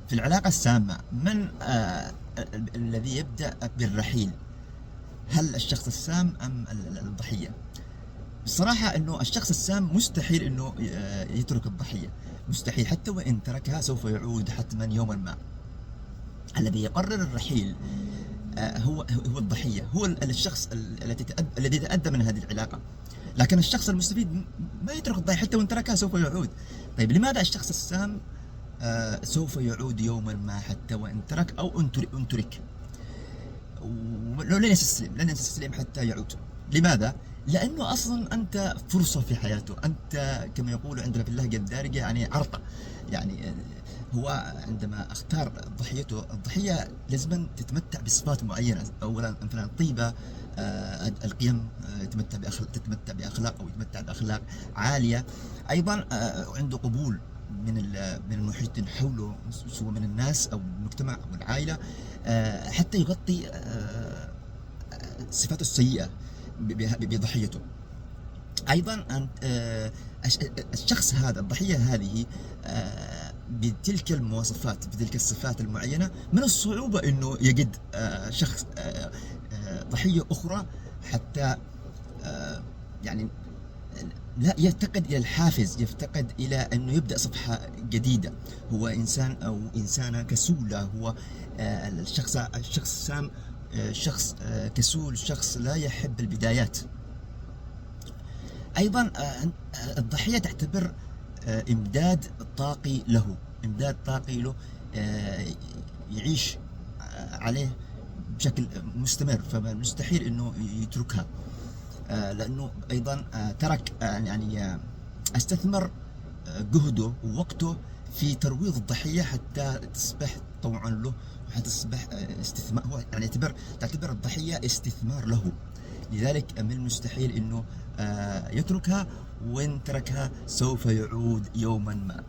في العلاقة السامة من الذي يبدأ بالرحيل؟ هل الشخص السام أم الضحية؟ بصراحة أنه الشخص السام مستحيل أنه يترك الضحية، مستحيل، حتى وإن تركها سوف يعود حتما يوما ما. الذي يقرر الرحيل هو الضحية، هو الشخص الذي يتأذى من هذه العلاقة. لكن الشخص المستفيد ما يترك الضحية، حتى وإن تركها سوف يعود. طيب لماذا الشخص السام سوف يعود يوما ما حتى وإن ترك أو أن ترك، ولن يستسلم حتى يعود؟ لماذا؟ لأنه أصلا أنت فرصة في حياته، أنت كما يقول عندنا في اللهجة الدارجة يعني عرطة. يعني هو عندما اختار ضحيته، الضحية لازم تتمتع بصفات معينة. أولا مثلا طيبة، القيم، تتمتع بأخلاق أو يتمتع بأخلاق عالية. أيضا عنده قبول من المحيط حوله، سواء من الناس أو المجتمع أو العائلة، حتى يغطي صفاته السيئة بضحيته. أيضا الشخص هذا، الضحية هذه، بتلك المواصفات، بتلك الصفات المعينة، من الصعوبة أنه يجد شخص ضحية أخرى، حتى يعني لا يفتقد إلى الحافز، يفتقد إلى أنه يبدأ صفحة جديدة. هو إنسان أو إنسانة كسولة. هو الشخص السام شخص كسول، شخص لا يحب البدايات. أيضا الضحية تعتبر إمداد طاقي له، يعيش عليه بشكل مستمر، فمستحيل أنه يتركها. لأنه أيضا ترك يعني استثمر جهده ووقته في ترويض الضحية حتى تصبح طوعا له، وحتى تصبح استثمار. هو يعني تعتبر الضحية استثمار له. لذلك من المستحيل أنه يتركها، وإن تركها سوف يعود يوما ما.